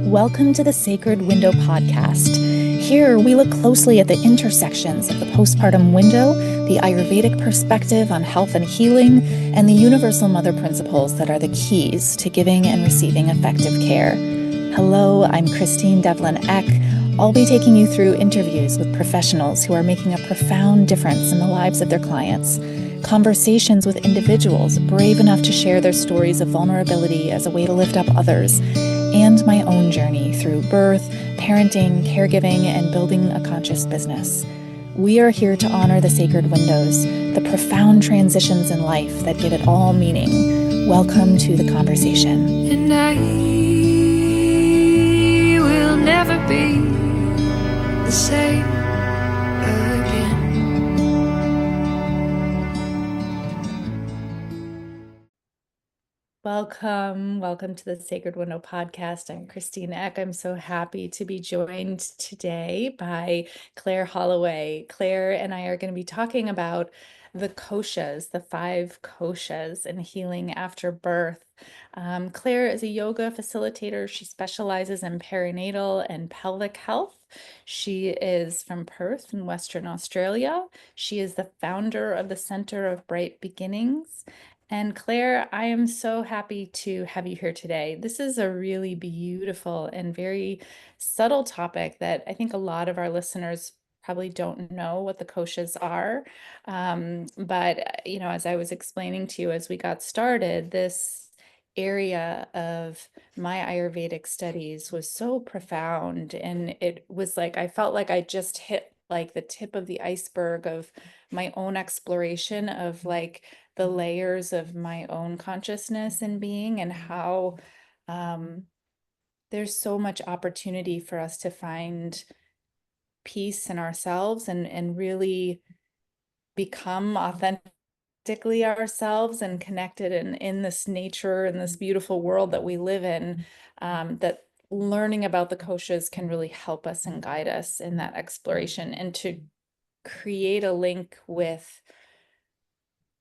Welcome to the Sacred Window podcast. Here, we look closely at the intersections of the postpartum window, the Ayurvedic perspective on health and healing, and the universal mother principles that are the keys to giving and receiving effective care. Hello, I'm Christine Devlin Eck. I'll be taking you through interviews with professionals who are making a profound difference in the lives of their clients, conversations with individuals brave enough to share their stories of vulnerability as a way to lift up others, and my own journey through birth, parenting, caregiving, and building a conscious business. We are here to honor the sacred windows, the profound transitions in life that give it all meaning. Welcome to the conversation. And I will never be the same again. Welcome to the Sacred Window podcast. I'm Christine Eck. I'm so happy to be joined today by Claire Holloway. Claire and I are going to be talking about the koshas, the 5 koshas, and healing after birth. Claire is a yoga facilitator. She specializes in perinatal and pelvic health. She is from Perth in Western Australia. She is the founder of the Center of Bright Beginnings. And Claire, I am so happy to have you here today. This is a really beautiful and very subtle topic that I think a lot of our listeners probably don't know what the koshas are. But as I was explaining to you as we got started, this area of my Ayurvedic studies was so profound, and it was like I felt like I just hit like the tip of the iceberg of my own exploration of like the layers of my own consciousness and being, and how there's so much opportunity for us to find peace in ourselves and really become authentically ourselves and connected in this nature and this beautiful world that we live in, that learning about the koshas can really help us and guide us in that exploration and to create a link with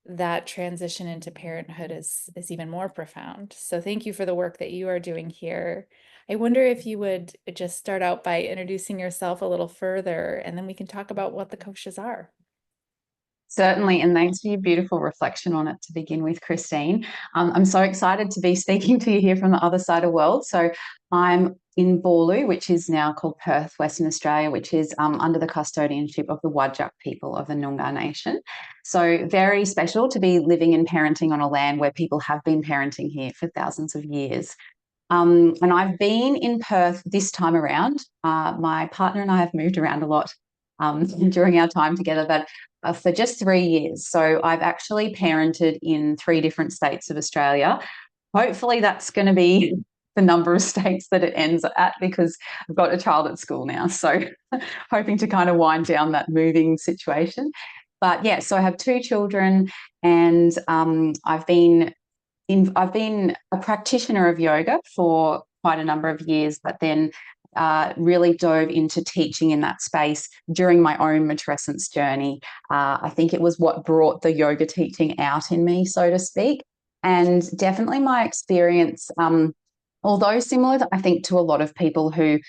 that transition into parenthood is even more profound. So thank you for the work that you are doing here. I wonder if you would just start out by introducing yourself a little further, and then we can talk about what the koshas are. Certainly, and thanks for your beautiful reflection on it to begin with, Christine. I'm so excited to be speaking to you here from the other side of the world. So I'm in Borlu, which is now called Perth, Western Australia, which is under the custodianship of the Whadjuk people of the Noongar Nation. So very special to be living and parenting on a land where people have been parenting here for thousands of years. And I've been in Perth this time around. My partner and I have moved around a lot during our time together, but for just 3 years. So I've actually parented in 3 different states of Australia. Hopefully that's going to be the number of states that it ends at, because I've got a child at school now. So hoping to kind of wind down that moving situation. But yeah, so I have 2 children, and I've been a practitioner of yoga for quite a number of years, but then really dove into teaching in that space during my own matrescence journey. I think it was what brought the yoga teaching out in me, so to speak. And definitely my experience, although similar, I think, to a lot of people who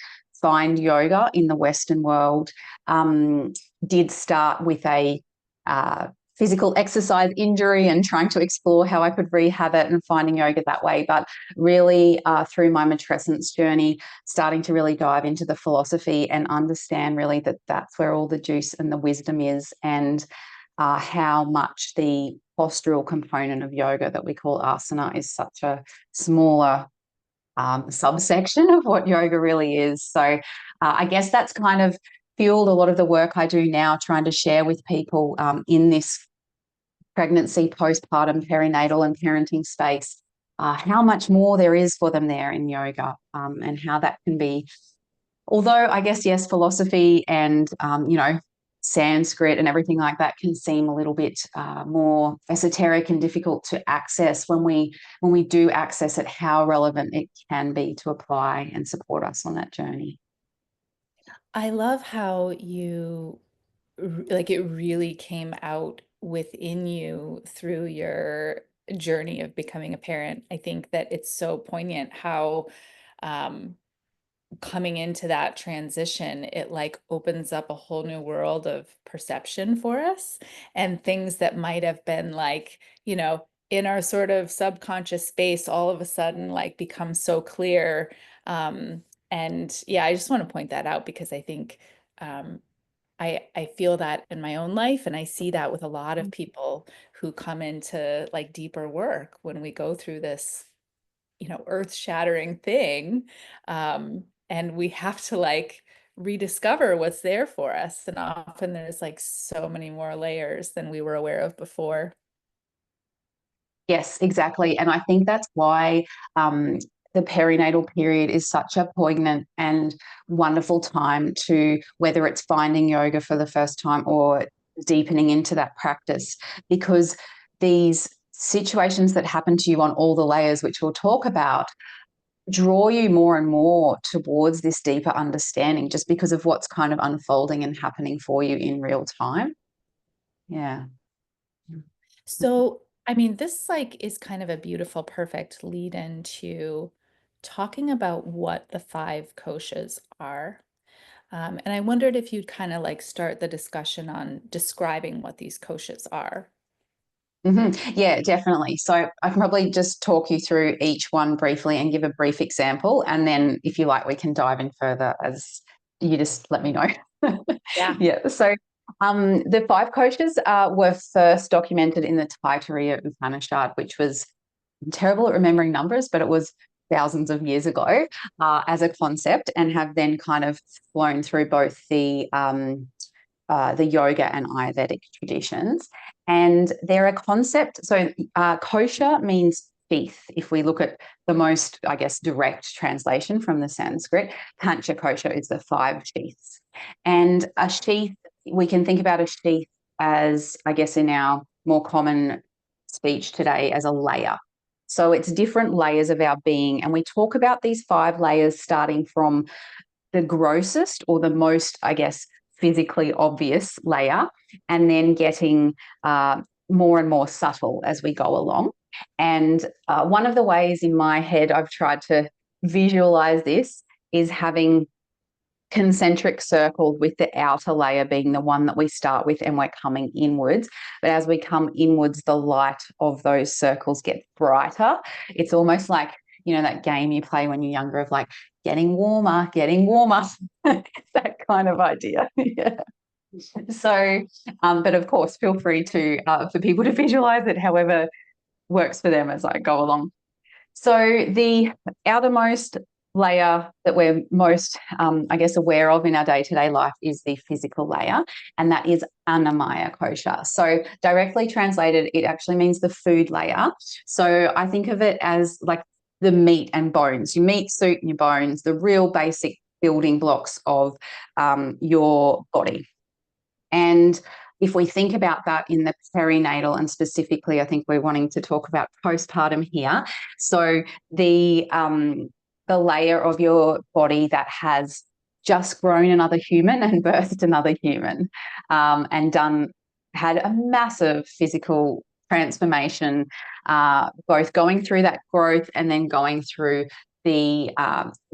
find yoga in the Western world, did start with a physical exercise injury and trying to explore how I could rehab it and finding yoga that way. But really, through my matrescence journey, starting to really dive into the philosophy and understand really that that's where all the juice and the wisdom is, and how much the postural component of yoga that we call asana is such a smaller subsection of what yoga really is. So I guess that's kind of fueled a lot of the work I do now, trying to share with people in this pregnancy, postpartum, perinatal and parenting space, how much more there is for them there in yoga, and how that can be, although I guess, yes, philosophy and, Sanskrit and everything like that can seem a little bit more esoteric and difficult to access. When we do access it, how relevant it can be to apply and support us on that journey. I love how you like it really came out within you through your journey of becoming a parent. I think that it's so poignant how um coming into that transition, it like opens up a whole new world of perception for us, and things that might have been like, in our sort of subconscious space, all of a sudden like become so clear. And yeah, I just want to point that out because I think I feel that in my own life, and I see that with a lot of people who come into like deeper work when we go through this, earth-shattering thing. And we have to like rediscover what's there for us. And often there's like so many more layers than we were aware of before. Yes, exactly. And I think that's why the perinatal period is such a poignant and wonderful time to, whether it's finding yoga for the first time or deepening into that practice, because these situations that happen to you on all the layers, which we'll talk about, draw you more and more towards this deeper understanding just because of what's kind of unfolding and happening for you in real time. Yeah. So, I mean, this like is kind of a beautiful, perfect lead into talking about what the five koshas are. And I wondered if you'd kind of like start the discussion on describing what these koshas are. Yeah, definitely. So I can probably just talk you through each one briefly and give a brief example. And then if you like, we can dive in further as you just let me know. Yeah. Yeah. So the five koshas were first documented in the Taittiriya Upanishad, which was, I'm terrible at remembering numbers, but it was thousands of years ago as a concept, and have then kind of flown through both the yoga and Ayurvedic traditions. And they're a concept. So, kosha means sheath. If we look at the most, I guess, direct translation from the Sanskrit, pancha kosha is the five sheaths. And a sheath, we can think about a sheath as, I guess, in our more common speech today, as a layer. So it's different layers of our being. And we talk about these five layers starting from the grossest or the most, I guess, physically obvious layer, and then getting more and more subtle as we go along. And one of the ways in my head I've tried to visualize this is having concentric circles, with the outer layer being the one that we start with and we're coming inwards. But as we come inwards, the light of those circles gets brighter. It's almost like, that game you play when you're younger of like getting warmer, getting warmer, that kind of idea. Yeah. So, but of course, feel free to for people to visualize it however works for them as I go along. So the outermost layer that we're most, I guess, aware of in our day-to-day life is the physical layer, and that is Annamaya Kosha. So directly translated, it actually means the food layer. So I think of it as like the meat and bones, your meat, suit, and your bones, the real basic building blocks of your body. And if we think about that in the perinatal, and specifically, I think we're wanting to talk about postpartum here. So the layer of your body that has just grown another human and birthed another human, and had a massive physical transformation, both going through that growth and then going through the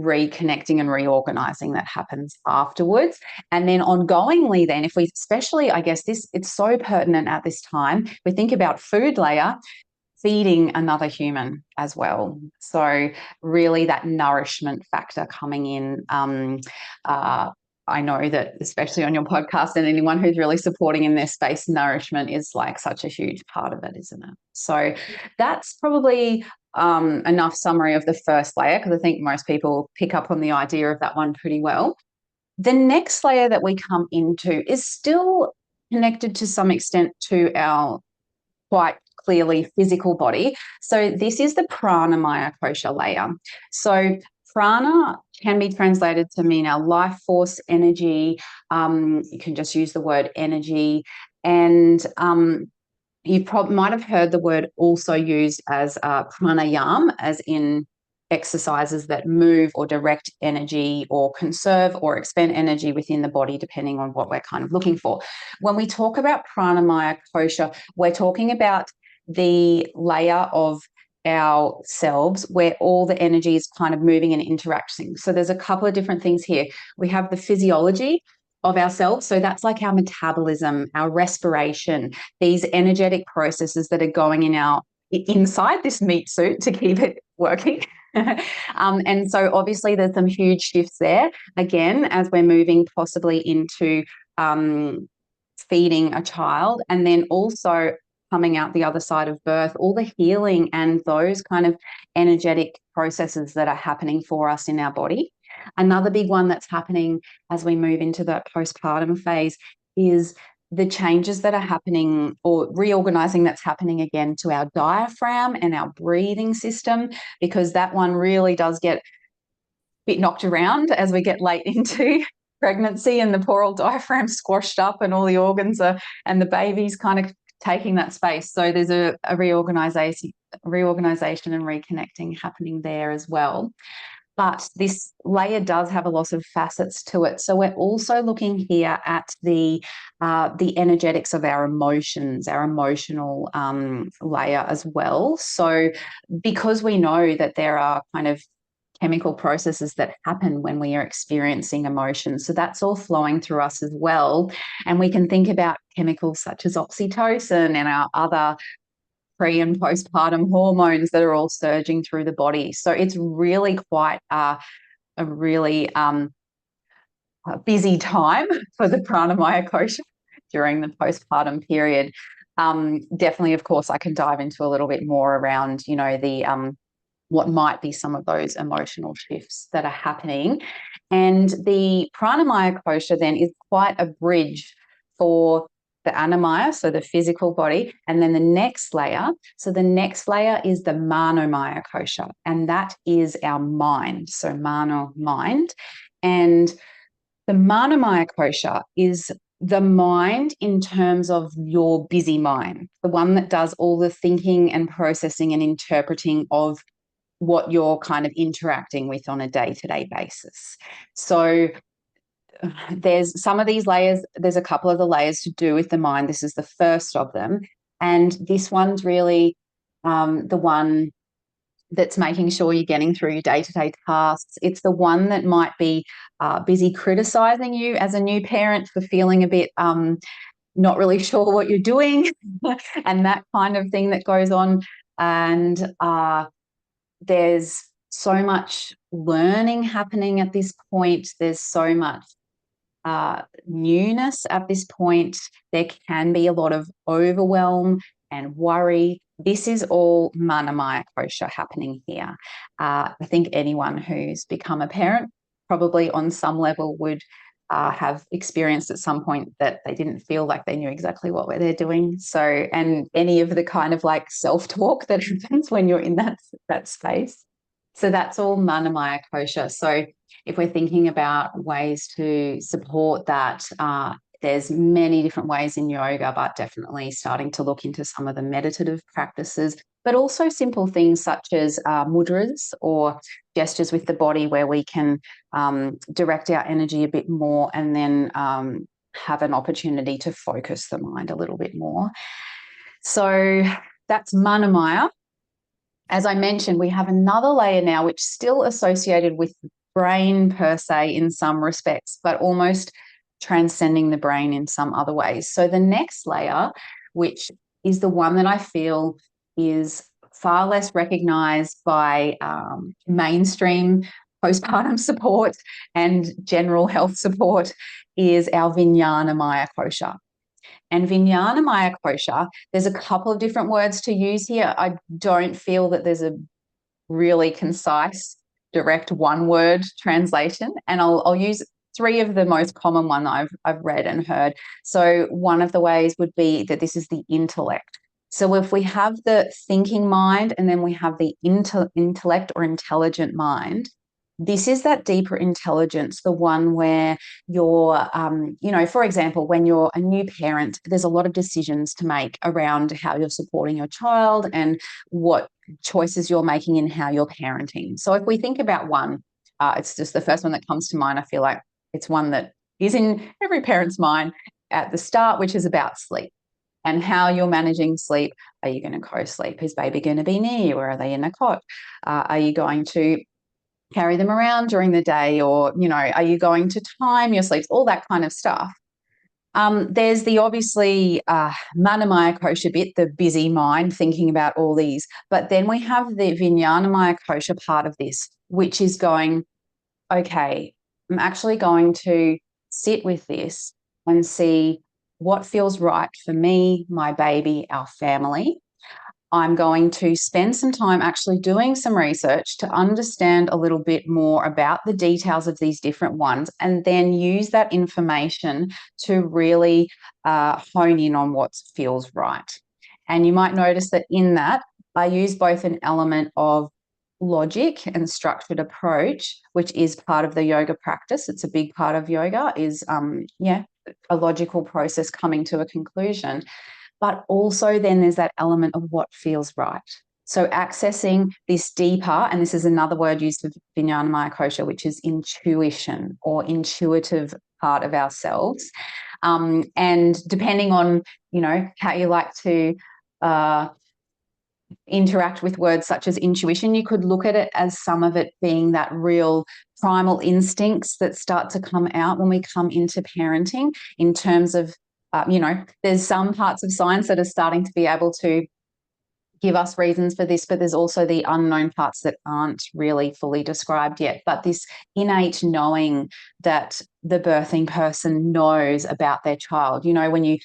reconnecting and reorganizing that happens afterwards. And then ongoingly, then, if we, especially, I guess it's so pertinent at this time, we think about food layer, feeding another human as well. So really that nourishment factor coming in. I know that especially on your podcast and anyone who's really supporting in their space, nourishment is like such a huge part of it, isn't it? So that's probably enough summary of the first layer, because I think most people pick up on the idea of that one pretty well. The next layer that we come into is still connected to some extent to our quite clearly physical body. So this is the Pranamaya Kosha layer. So prana can be translated to mean our life force, energy. You can just use the word energy. And you might have heard the word also used as pranayama, as in exercises that move or direct energy or conserve or expend energy within the body, depending on what we're kind of looking for. When we talk about Pranamaya Kosha, we're talking about the layer of ourselves where all the energy is kind of moving and interacting. So there's a couple of different things here. We have the physiology of ourselves. So that's like our metabolism, our respiration, these energetic processes that are going inside this meat suit to keep it working. And so obviously there's some huge shifts there, again, as we're moving possibly into feeding a child, and then also coming out the other side of birth, all the healing and those kind of energetic processes that are happening for us in our body. Another big one that's happening as we move into that postpartum phase is the changes that are happening, or reorganizing that's happening again, to our diaphragm and our breathing system, because that one really does get a bit knocked around as we get late into pregnancy, and the poor old diaphragm squashed up and all the organs are, and the baby's kind of taking that space. So there's a reorganization and reconnecting happening there as well. But this layer does have a lot of facets to it. So we're also looking here at the energetics of our emotions, our emotional layer as well. So because we know that there are kind of chemical processes that happen when we are experiencing emotions, so that's all flowing through us as well. And we can think about chemicals such as oxytocin and our other pre and postpartum hormones that are all surging through the body. So it's really quite a really busy time for the Pranamaya Kosha during the postpartum period. Definitely, of course, I can dive into a little bit more around, the what might be some of those emotional shifts that are happening. And the Pranamaya Kosha then is quite a bridge for the Annamaya, so the physical body, and then the next layer. So the next layer is the Manomaya Kosha, and that is our mind. So Mano, mind. And the Manomaya Kosha is the mind in terms of your busy mind, the one that does all the thinking and processing and interpreting of what you're kind of interacting with on a day-to-day basis. So there's some of these layers, there's a couple of the layers to do with the mind. This is the first of them. And this one's really the one that's making sure you're getting through your day-to-day tasks. It's the one that might be busy criticizing you as a new parent for feeling a bit not really sure what you're doing and that kind of thing that goes on. And there's so much learning happening at this point. There's so much newness at this point. There can be a lot of overwhelm and worry. This is all Manomaya Kosha happening here. I think anyone who's become a parent probably on some level would have experienced at some point that they didn't feel like they knew exactly what they're doing. So, and any of the kind of like self-talk that happens when you're in that space. So that's all Manomaya Kosha. So if we're thinking about ways to support that, there's many different ways in yoga, but definitely starting to look into some of the meditative practices, but also simple things such as mudras or gestures with the body where we can direct our energy a bit more and then have an opportunity to focus the mind a little bit more. So that's Manomaya. As I mentioned, we have another layer now which is still associated with the brain per se in some respects, but almost transcending the brain in some other ways. So the next layer, which is the one that I feel is far less recognized by mainstream postpartum support and general health support, is our Vijnanamaya Kosha. And Vijnanamaya Kosha, there's a couple of different words to use here. I don't feel that there's a really concise, direct one-word translation, and I'll use three of the most common one that I've read and heard. So one of the ways would be that this is the intellect. So if we have the thinking mind and then we have the intellect or intelligent mind, this is that deeper intelligence, the one where you're, for example, when you're a new parent, there's a lot of decisions to make around how you're supporting your child and what choices you're making in how you're parenting. So if we think about one, it's just the first one that comes to mind. I feel like it's one that is in every parent's mind at the start, which is about sleep. and how you're managing sleep. Are you going to co-sleep? Is baby going to be near you, or are they in a cot? Are you going to carry them around during the day, or, are you going to time your sleeps? All that kind of stuff. There's the obviously Manomaya Kosha bit, the busy mind thinking about all these. But then we have the Vijnanamaya Kosha part of this, which is going, okay, I'm actually going to sit with this and see what feels right for me, my baby, our family. I'm going to spend some time actually doing some research to understand a little bit more about the details of these different ones, and then use that information to really hone in on what feels right. And you might notice that in that, I use both an element of logic and structured approach, which is part of the yoga practice. It's a big part of yoga, is a logical process coming to a conclusion. But also then there's that element of what feels right. So accessing this deeper, and this is another word used for Vijnanamaya Kosha, which is intuition or intuitive part of ourselves. And depending on, how you like to interact with words such as intuition, you could look at it as some of it being that real primal instincts that start to come out when we come into parenting, in terms of there's some parts of science that are starting to be able to give us reasons for this, but there's also the unknown parts that aren't really fully described yet. But this innate knowing that the birthing person knows about their child, when you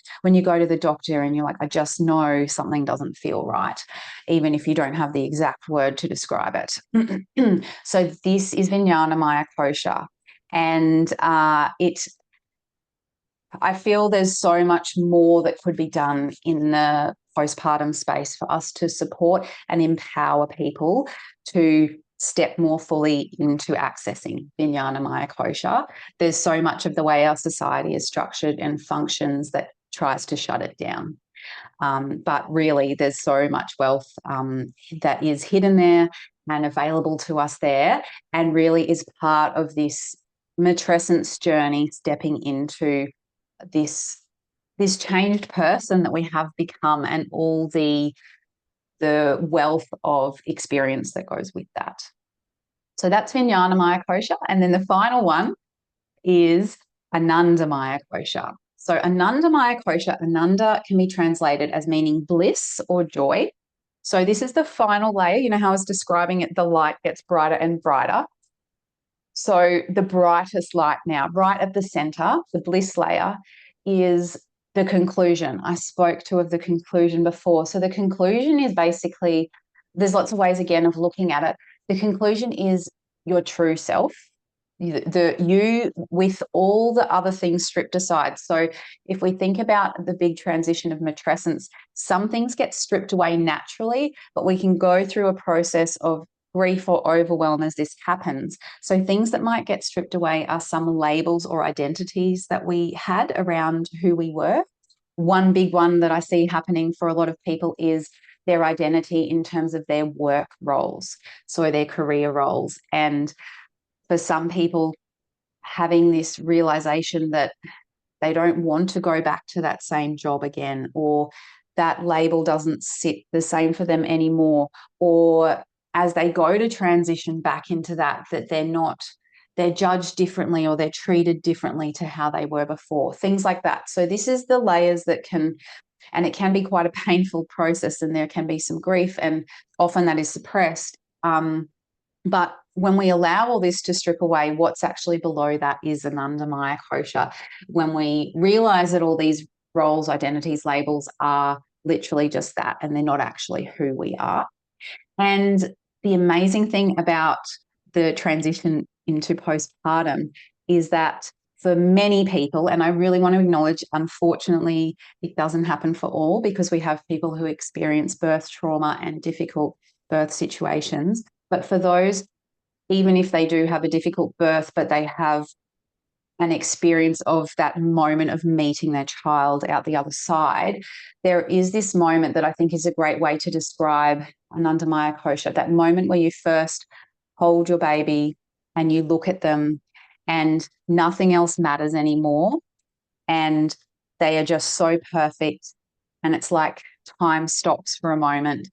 go to the doctor and you're like, I just know something doesn't feel right, even if you don't have the exact word to describe it. So this is Vijnanamaya Kosha, and I feel there's so much more that could be done in the postpartum space for us to support and empower people to step more fully into accessing Vijnanamaya Kosha. There's so much of the way our society is structured and functions that tries to shut it down. But really, there's so much wealth that is hidden there and available to us there, and really is part of this matrescence journey, stepping into this changed person that we have become, and all the wealth of experience that goes with that. So that's Vijnanamaya Kosha. And then the final one is Anandamaya Kosha. So Anandamaya Kosha, Ananda can be translated as meaning bliss or joy. So this is the final layer. You know how I was describing it, the light gets brighter and brighter. So the brightest light now, right at the center, the bliss layer, is the conclusion. I spoke of the conclusion before. So the conclusion is basically, there's lots of ways again of looking at it. The conclusion is your true self, you with all the other things stripped aside. So if we think about the big transition of matrescence, some things get stripped away naturally, but we can go through a process of grief or overwhelm as this happens. So things that might get stripped away are some labels or identities that we had around who we were. One big one that I see happening for a lot of people is their identity in terms of their work roles, so their career roles. And for some people, having this realization that they don't want to go back to that same job again, or that label doesn't sit the same for them anymore, or as they go to transition back into that they're judged differently, or they're treated differently to how they were before, things like that. So this is the layers that and it can be quite a painful process, and there can be some grief, and often that is suppressed. But when we allow all this to strip away, what's actually below that is Anandamaya Kosha. When we realize that all these roles, identities, labels are literally just that, and they're not actually who we are. And the amazing thing about the transition into postpartum is that for many people, and I really want to acknowledge, unfortunately, it doesn't happen for all, because we have people who experience birth trauma and difficult birth situations. But for those, even if they do have a difficult birth, but they have an experience of that moment of meeting their child out the other side, there is this moment that I think is a great way to describe Anandamaya Kosha, that moment where you first hold your baby and you look at them and nothing else matters anymore, and they are just so perfect and it's like time stops for a moment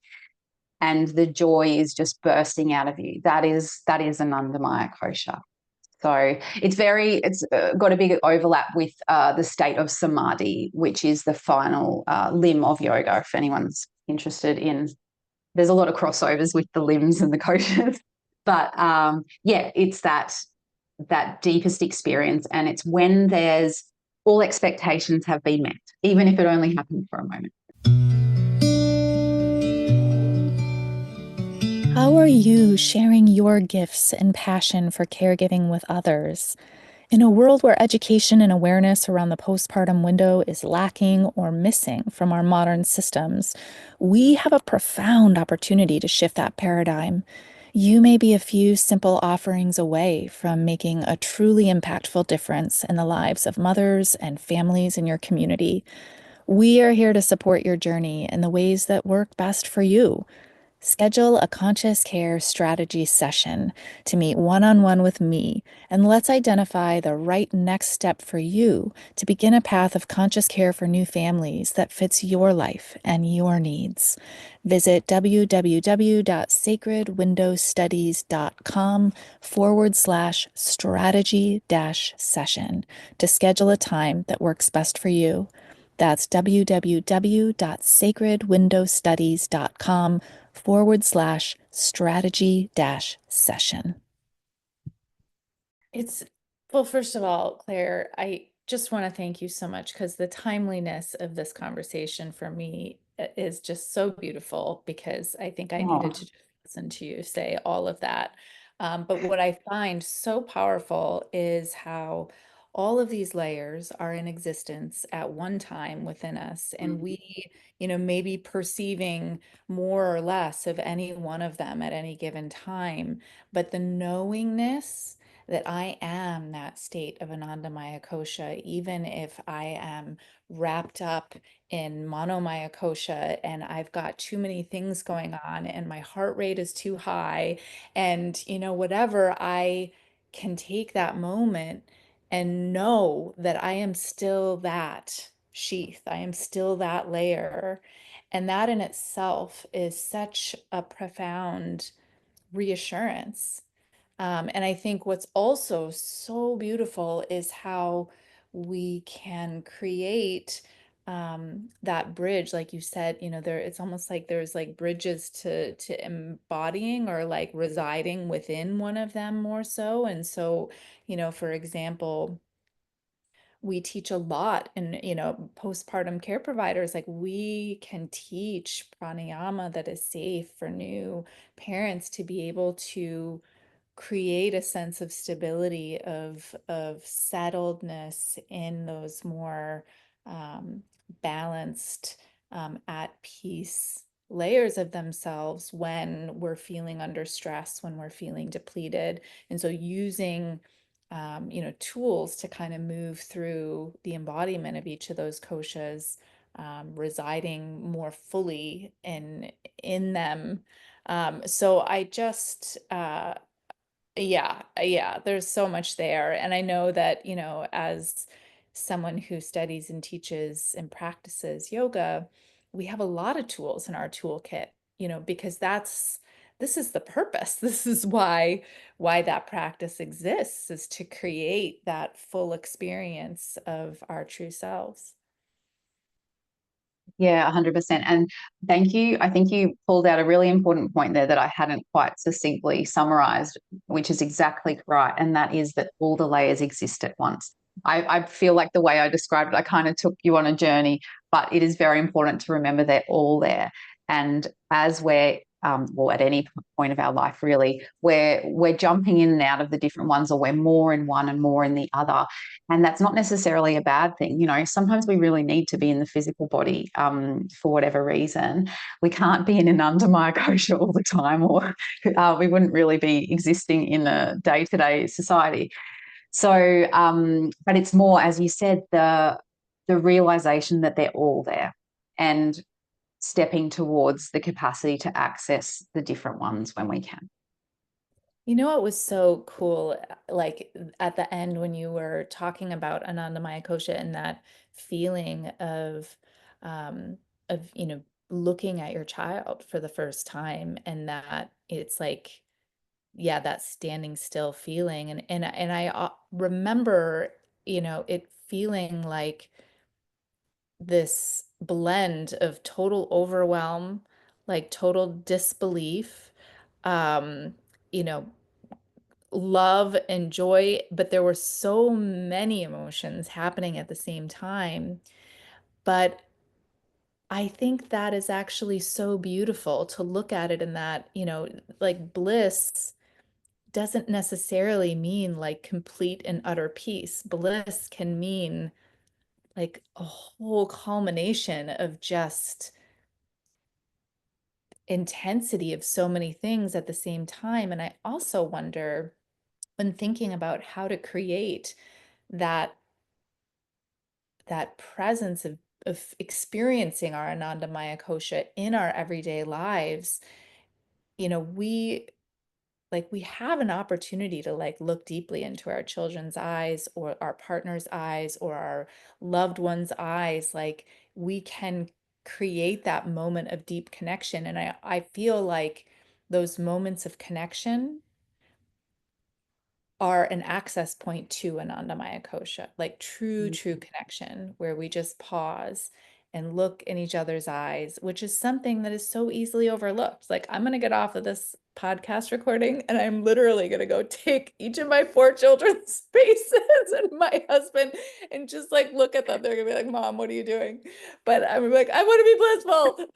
and the joy is just bursting out of you. That is Anandamaya Kosha. So it's got a big overlap with the state of samadhi, which is the final limb of yoga. If anyone's interested in, there's a lot of crossovers with the limbs and the koshas, but yeah, it's that deepest experience, and it's when there's all expectations have been met, even if it only happened for a moment. How are you sharing your gifts and passion for caregiving with others? In a world where education and awareness around the postpartum window is lacking or missing from our modern systems, we have a profound opportunity to shift that paradigm. You may be a few simple offerings away from making a truly impactful difference in the lives of mothers and families in your community. We are here to support your journey in the ways that work best for you. Schedule a conscious care strategy session to meet one-on-one with me, and let's identify the right next step for you to begin a path of conscious care for new families that fits your life and your needs. Visit www.sacredwindowstudies.com/strategy-session to schedule a time that works best for you. That's www.sacredwindowstudies.com/strategy-session. Well, first of all, Claire, I just want to thank you so much because the timeliness of this conversation for me is just so beautiful because I think I needed Oh, to just listen to you say all of that. But what I find so powerful is how all of these layers are in existence at one time within us, and mm, we, may be perceiving more or less of any one of them at any given time, but the knowingness that I am that state of Anandamaya Kosha, even if I am wrapped up in Manomaya Kosha and I've got too many things going on and my heart rate is too high, and whatever, I can take that moment and know that I am still that sheath, I am still that layer. And that in itself is such a profound reassurance. And I think what's also so beautiful is how we can create that bridge, like you said, it's almost like there's like bridges to embodying or like residing within one of them more so. And so, for example, we teach a lot in, postpartum care providers, like we can teach pranayama that is safe for new parents to be able to create a sense of stability, of settledness in those more balanced, at peace layers of themselves when we're feeling under stress, when we're feeling depleted. And so using tools to kind of move through the embodiment of each of those koshas, residing more fully in them. So I just yeah, there's so much there. And I know that, as someone who studies and teaches and practices yoga, we have a lot of tools in our toolkit, because this is the purpose. This is why that practice exists, is to create that full experience of our true selves. yeah, 100%. And thank you. I think you pulled out a really important point there that I hadn't quite succinctly summarized, which is exactly right. And that is that all the layers exist at once. I feel like the way I described it, I kind of took you on a journey, but it is very important to remember they're all there. And as we're well, at any point of our life, really, we're jumping in and out of the different ones, or we're more in one and more in the other. And that's not necessarily a bad thing. Sometimes we really need to be in the physical body for whatever reason. We can't be in an Anandamaya Kosha all the time, or we wouldn't really be existing in a day-to-day society. So, but it's more, as you said, the realization that they're all there, and stepping towards the capacity to access the different ones when we can. What was so cool, like at the end when you were talking about Anandamaya Kosha and that feeling of of, looking at your child for the first time, and that it's like, yeah, that standing still feeling. And I remember, it feeling like this blend of total overwhelm, like total disbelief, um, you know, love and joy, but there were so many emotions happening at the same time. But I think that is actually so beautiful to look at it in that, like bliss doesn't necessarily mean like complete and utter peace. Bliss can mean like a whole culmination of just intensity of so many things at the same time. And I also wonder, when thinking about how to create that presence of experiencing our Anandamaya Kosha in our everyday lives, we we have an opportunity to like look deeply into our children's eyes or our partner's eyes or our loved one's eyes. Like we can create that moment of deep connection. And I feel like those moments of connection are an access point to Anandamaya Kosha, like true connection, where we just pause and look in each other's eyes, which is something that is so easily overlooked. Like, I'm going to get off of this podcast recording and I'm literally going to go take each of my four children's faces and my husband and just like look at them. They're going to be like, Mom, what are you doing? But I'm like, I want to be blissful.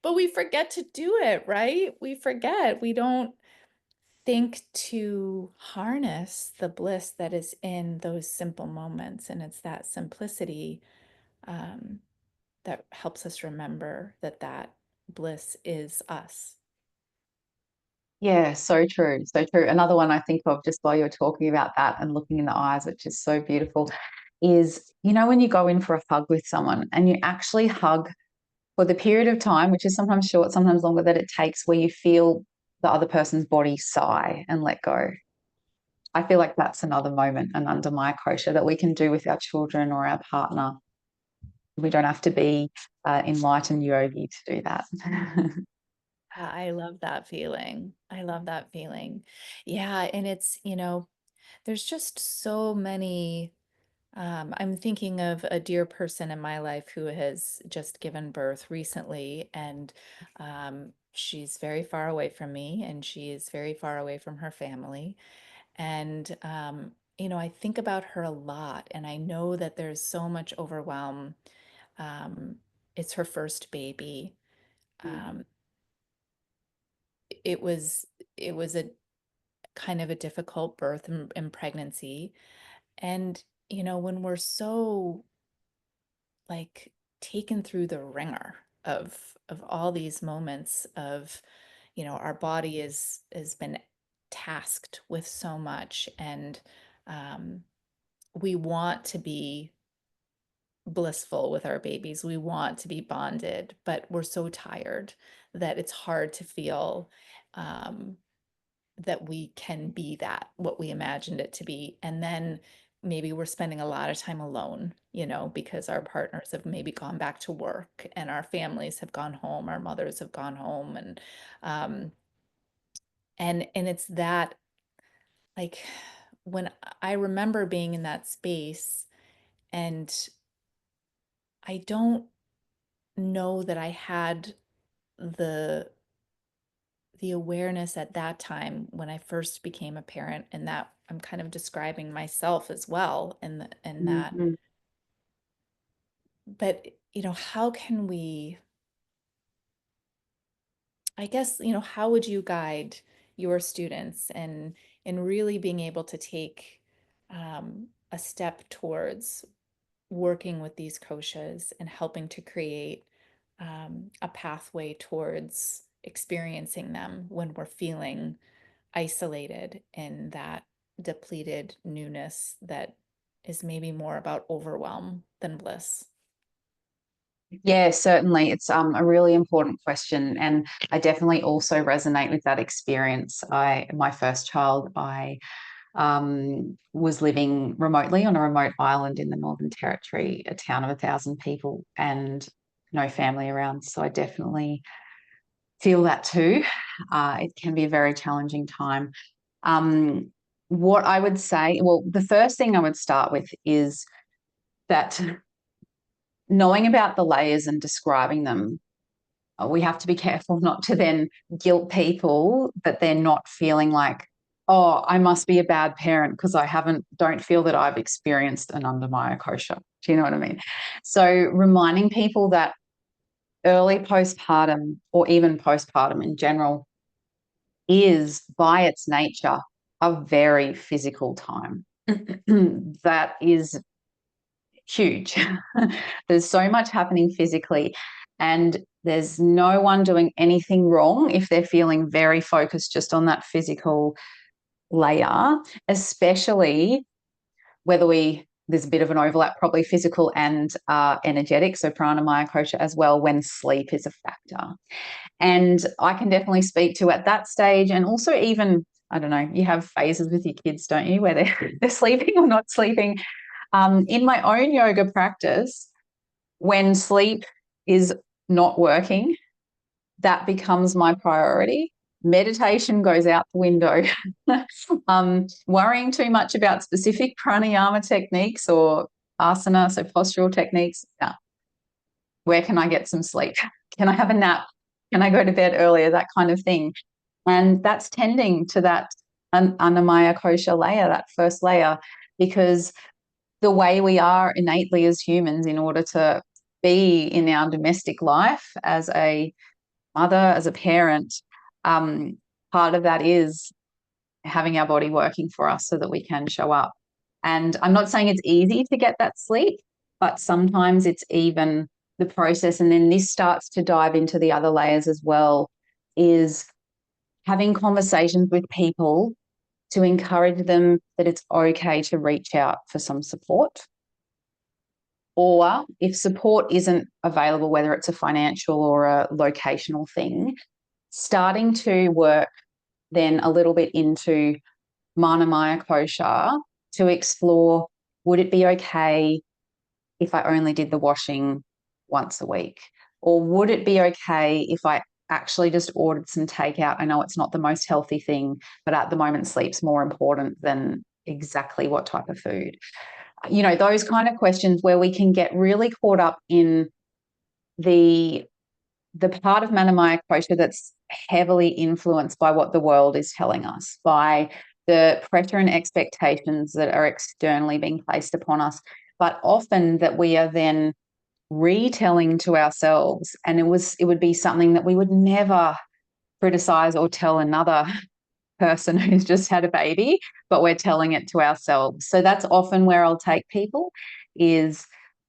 But we forget to do it, right? We forget. We don't think to harness the bliss that is in those simple moments. And it's that simplicity um, that helps us remember that bliss is us. Yeah, so true. So true. Another one I think of just while you're talking about that and looking in the eyes, which is so beautiful, is when you go in for a hug with someone and you actually hug for the period of time, which is sometimes short, sometimes longer, that it takes, where you feel the other person's body sigh and let go. I feel like that's another moment, an Anandamaya Kosha, that we can do with our children or our partner. We don't have to be enlightened yogi to do that. I love that feeling. I love that feeling. Yeah. And it's, there's just so many. I'm thinking of a dear person in my life who has just given birth recently, and she's very far away from me, and she is very far away from her family. And, I think about her a lot, and I know that there's so much overwhelm. Um, it's her first baby. Um, it was it was a kind of a difficult birth and pregnancy. And, when we're so like taken through the ringer of all these moments of, our body has been tasked with so much, and um, we want to be blissful with our babies. We want to be bonded, but we're so tired that it's hard to feel um, that we can be that, what we imagined it to be. And then maybe we're spending a lot of time alone, because our partners have maybe gone back to work and our families have gone home, our mothers have gone home. Um, and it's that, like, when I remember being in that space, and I don't know that I had the awareness at that time when I first became a parent, and that I'm kind of describing myself as well in that. Mhm. But, how can we, I guess, how would you guide your students in really being able to take a step towards working with these koshas and helping to create a pathway towards experiencing them when we're feeling isolated in that depleted newness that is maybe more about overwhelm than bliss? Yeah, certainly. It's a really important question. And I definitely also resonate with that experience. My first child, I was living remotely on a remote island in the Northern Territory, a town of 1,000 people, and no family around. So I definitely feel that too. It can be a very challenging time. What I would say, well, the first thing I would start with is that knowing about the layers and describing them, we have to be careful not to then guilt people that they're not feeling like, oh, I must be a bad parent because don't feel that I've experienced an Anandamaya Kosha. Do you know what I mean? So reminding people that early postpartum, or even postpartum in general, is by its nature a very physical time. That is huge. There's so much happening physically, and there's no one doing anything wrong if they're feeling very focused just on that physical layer, especially there's a bit of an overlap, probably physical and energetic, so pranamaya kosha as well, when sleep is a factor. And I can definitely speak to at that stage, and also even, I don't know, you have phases with your kids, don't you, where they're sleeping or not sleeping. In my own yoga practice, when sleep is not working, that becomes my priority. Meditation goes out the window. Worrying too much about specific pranayama techniques or asana, so postural techniques. No. Where can I get some sleep? Can I have a nap? Can I go to bed earlier? That kind of thing. And that's tending to that Annamaya Kosha layer, that first layer, because the way we are innately as humans, in order to be in our domestic life as a mother, as a parent, part of that is having our body working for us so that we can show up. And I'm not saying it's easy to get that sleep, but sometimes it's even the process. And then this starts to dive into the other layers as well, is having conversations with people to encourage them that it's okay to reach out for some support. Or if support isn't available, whether it's a financial or a locational thing, starting to work then a little bit into Manomaya Kosha to explore, would it be okay if I only did the washing once a week? Or would it be okay if I actually just ordered some takeout? I know it's not the most healthy thing, but at the moment, sleep's more important than exactly what type of food. You know, those kind of questions where we can get really caught up in the part of Manomaya Kosha that's heavily influenced by what the world is telling us, by the pressure and expectations that are externally being placed upon us, but often that we are then retelling to ourselves. And it would be something that we would never criticize or tell another person who's just had a baby, but we're telling it to ourselves. So that's often where I'll take people, is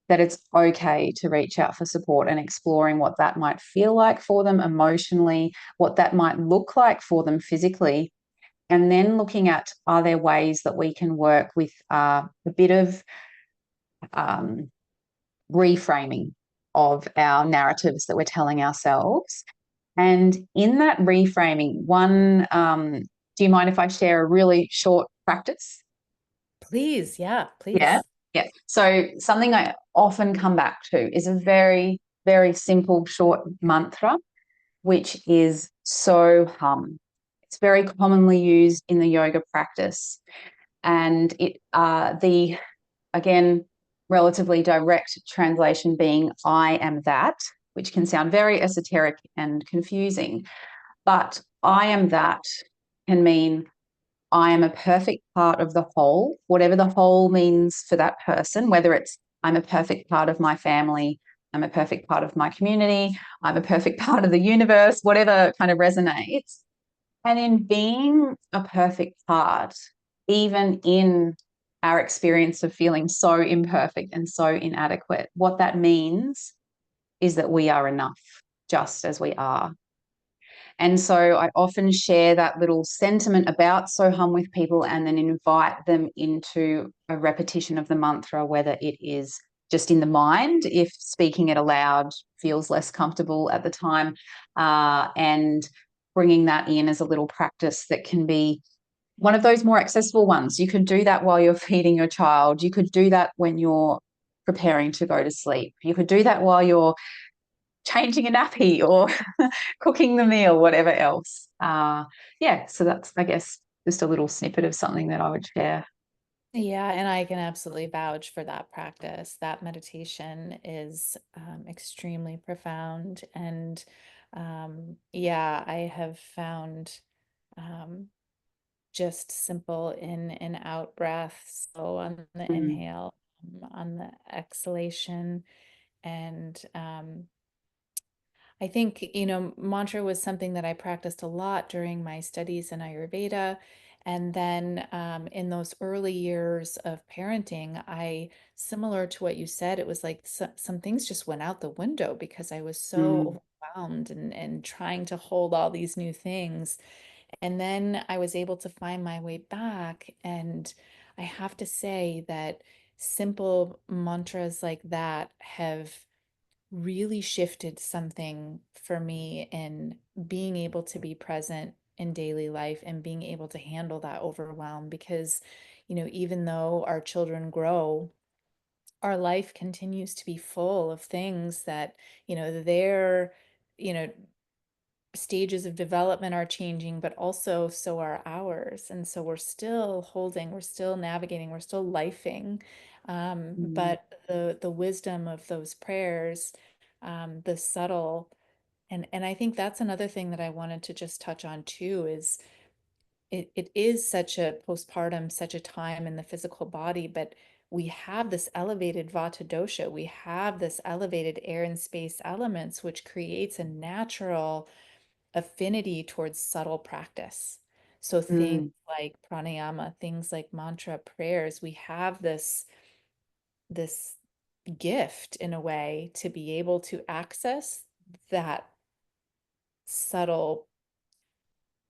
that it's okay to reach out for support, and exploring what that might feel like for them emotionally, what that might look like for them physically, and then looking at, are there ways that we can work with a bit of reframing of our narratives that we're telling ourselves. And in that reframing, do you mind if I share a really short practice? Please. Yeah, please. Yeah. So something I often come back to is a very, very simple, short mantra, which is so hum. It's very commonly used in the yoga practice. And again, relatively direct translation being I am that, which can sound very esoteric and confusing. But I am that can mean I am a perfect part of the whole, whatever the whole means for that person, whether it's I'm a perfect part of my family, I'm a perfect part of my community, I'm a perfect part of the universe, whatever kind of resonates. And in being a perfect part, even in our experience of feeling so imperfect and so inadequate, what that means is that we are enough just as we are. And so I often share that little sentiment about So Hum with people, and then invite them into a repetition of the mantra, whether it is just in the mind, if speaking it aloud feels less comfortable at the time, and bringing that in as a little practice that can be one of those more accessible ones. You could do that while you're feeding your child. You could do that when you're preparing to go to sleep. You could do that while you're changing a nappy or cooking the meal, whatever else. Yeah, so that's, I guess, just a little snippet of something that I would share. Yeah, and I can absolutely vouch for that practice. That meditation is extremely profound. And yeah, I have found um, just simple in and out breaths. So on the Mm, inhale, on the exhalation, and I think, mantra was something that I practiced a lot during my studies in Ayurveda. And then in those early years of parenting, similar to what you said, it was like some things just went out the window because I was mm, so overwhelmed and trying to hold all these new things. And then I was able to find my way back. And I have to say that simple mantras like that have really shifted something for me in being able to be present in daily life and being able to handle that overwhelm because even though our children grow, our life continues to be full of things that their you know stages of development are changing, but also so are ours. And so we're still holding, we're still navigating, we're still lifing. mm, But the wisdom of those prayers, the subtle, and I think that's another thing that I wanted to just touch on too, is it is such a postpartum, such a time in the physical body, but we have this elevated vata dosha, we have this elevated air and space elements, which creates a natural affinity towards subtle practice. So things mm, like pranayama, things like mantra prayers, we have this gift in a way to be able to access that subtle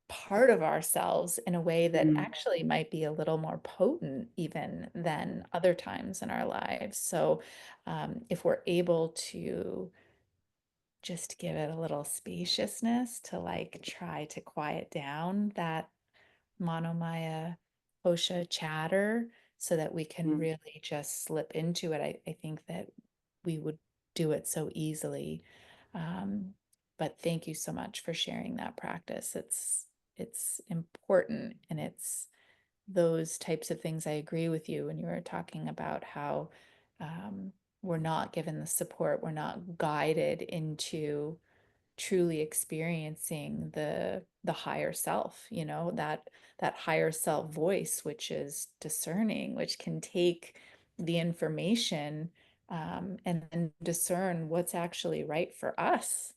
part of ourselves in a way that mm. actually might be a little more potent even than other times in our lives. So if we're able to just give it a little spaciousness to like try to quiet down that Manomaya Kosha chatter so that we can Mm. really just slip into it. I think that we would do it so easily. Um, but thank you so much for sharing that practice. It's important and it's those types of things. I agree with you when you were talking about how we're not given the support, we're not guided into truly experiencing the higher self, that higher self voice, which is discerning, which can take the information and then discern what's actually right for us,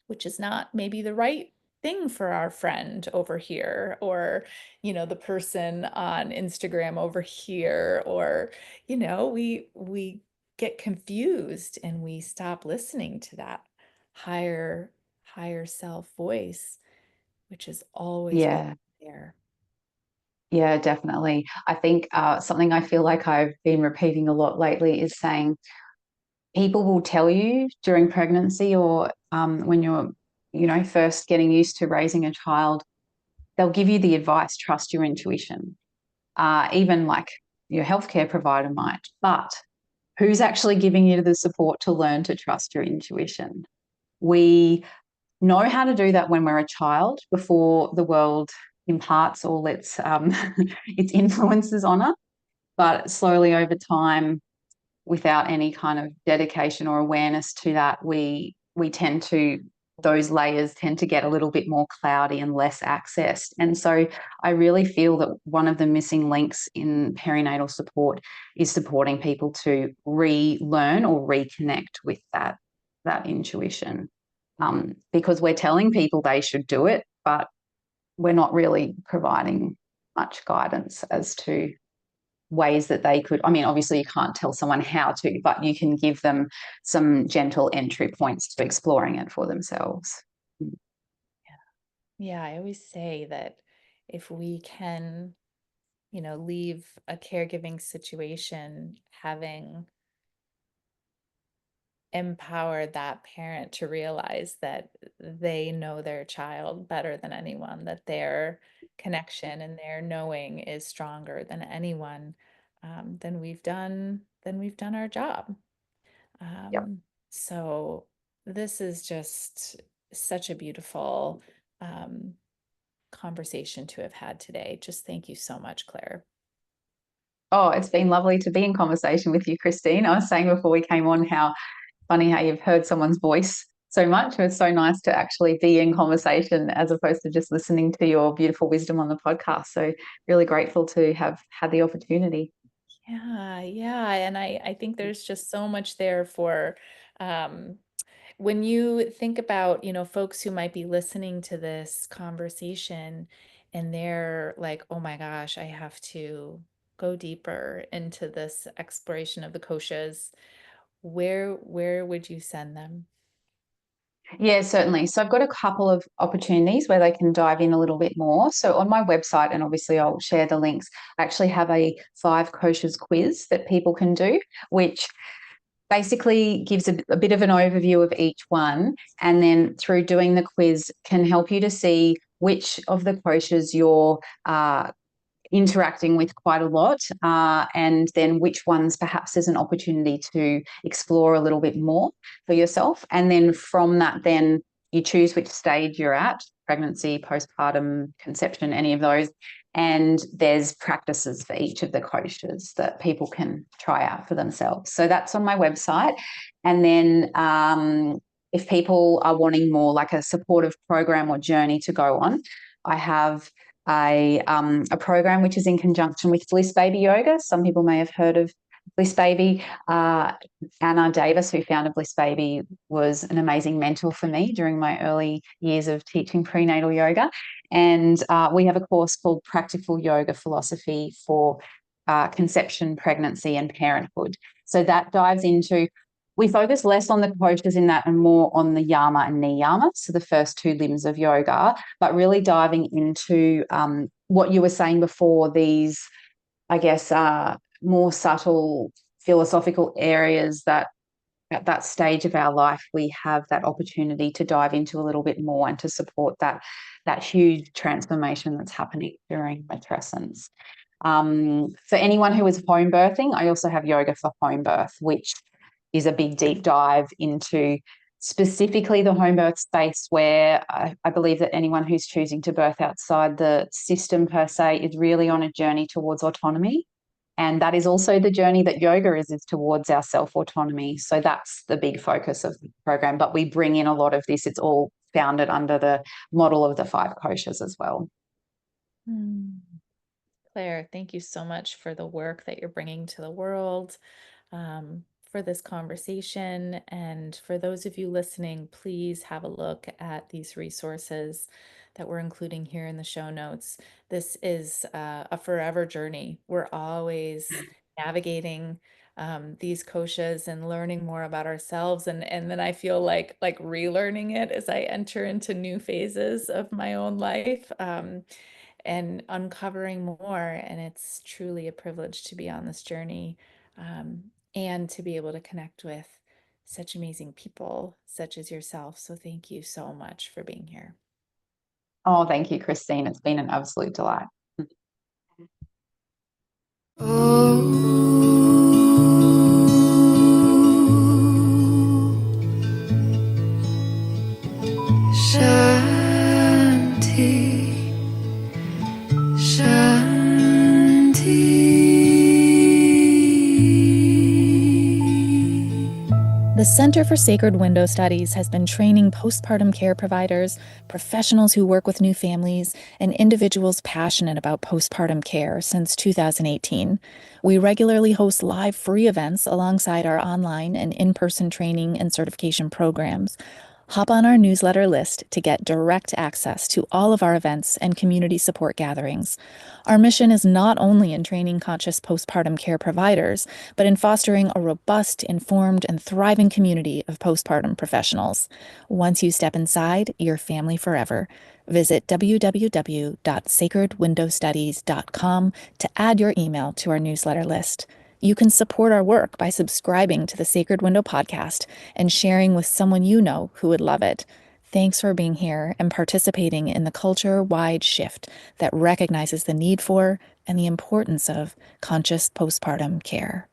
which is not maybe the right thing for our friend over here, or the person on Instagram over here, or we get confused and we stop listening to that higher self voice, which is always right Yeah, there. yeah, definitely. I think something I feel like I've been repeating a lot lately is saying people will tell you during pregnancy or when you're, first getting used to raising a child, they'll give you the advice, trust your intuition. Even like your healthcare provider might, but who's actually giving you the support to learn to trust your intuition? We know how to do that when we're a child before the world imparts all its its influences on us, but slowly over time, without any kind of dedication or awareness to that, we tend to, those layers tend to get a little bit more cloudy and less accessed. And so I really feel that one of the missing links in perinatal support is supporting people to relearn or reconnect with that intuition. Because we're telling people they should do it, but we're not really providing much guidance as to ways that they could. I mean, obviously, you can't tell someone how to, but you can give them some gentle entry points to exploring it for themselves. Yeah, I always say that if we can leave a caregiving situation having empower that parent to realize that they know their child better than anyone, that they're connection and their knowing is stronger than anyone, then we've done our job. Yep. So this is just such a beautiful conversation to have had today. Just thank you so much, Claire. Oh, it's been lovely to be in conversation with you, Christine. I was saying before we came on how funny how you've heard someone's voice so much. It's so nice to actually be in conversation as opposed to just listening to your beautiful wisdom on the podcast. So really grateful to have had the opportunity. Yeah. And I think there's just so much there for um, when you think about, folks who might be listening to this conversation and they're like, oh my gosh, I have to go deeper into this exploration of the koshas. Where would you send them? Yeah, certainly. So I've got a couple of opportunities where they can dive in a little bit more. So on my website, and obviously I'll share the links, I actually have a 5 Koshas quiz that people can do, which basically gives a bit of an overview of each one. And then through doing the quiz can help you to see which of the koshas you're interacting with quite a lot, and then which ones perhaps there's an opportunity to explore a little bit more for yourself. And then from that, then you choose which stage you're at: pregnancy, postpartum, conception, any of those. And there's practices for each of the koshas that people can try out for themselves. So that's on my website. And then if people are wanting more like a supportive program or journey to go on, I have a program which is in conjunction with Bliss Baby Yoga. Some people may have heard of Bliss Baby. Anna Davis, who founded Bliss Baby, was an amazing mentor for me during my early years of teaching prenatal yoga. And we have a course called Practical Yoga Philosophy for Conception, Pregnancy, and Parenthood. So that dives into, we focus less on the koshas in that and more on the yama and niyama, so the first two limbs of yoga, but really diving into what you were saying before, these, I guess, more subtle philosophical areas that at that stage of our life we have that opportunity to dive into a little bit more and to support that huge transformation that's happening during matrescence. For anyone who is home birthing, I also have yoga for home birth, which is a big deep dive into specifically the home birth space, where I believe that anyone who's choosing to birth outside the system per se is really on a journey towards autonomy. And that is also the journey that yoga is towards our self-autonomy. So that's the big focus of the program. But we bring in a lot of this. It's all founded under the model of the 5 Koshas as well. Claire, thank you so much for the work that you're bringing to the world, for this conversation. And for those of you listening, please have a look at these resources that we're including here in the show notes. This is a forever journey. We're always navigating these koshas and learning more about ourselves. And then I feel like relearning it as I enter into new phases of my own life. And uncovering more. And it's truly a privilege to be on this journey, and to be able to connect with such amazing people, such as yourself. So thank you so much for being here. Oh, thank you, Christine. It's been an absolute delight. Shanti, Shanti. The Center for Sacred Window Studies has been training postpartum care providers, professionals who work with new families, and individuals passionate about postpartum care since 2018. We regularly host live free events alongside our online and in-person training and certification programs. Hop on our newsletter list to get direct access to all of our events and community support gatherings. Our mission is not only in training conscious postpartum care providers, but in fostering a robust, informed, and thriving community of postpartum professionals. Once you step inside, you're family forever. Visit www.sacredwindowstudies.com to add your email to our newsletter list. You can support our work by subscribing to the Sacred Window podcast and sharing with someone you know who would love it. Thanks for being here and participating in the culture-wide shift that recognizes the need for and the importance of conscious postpartum care.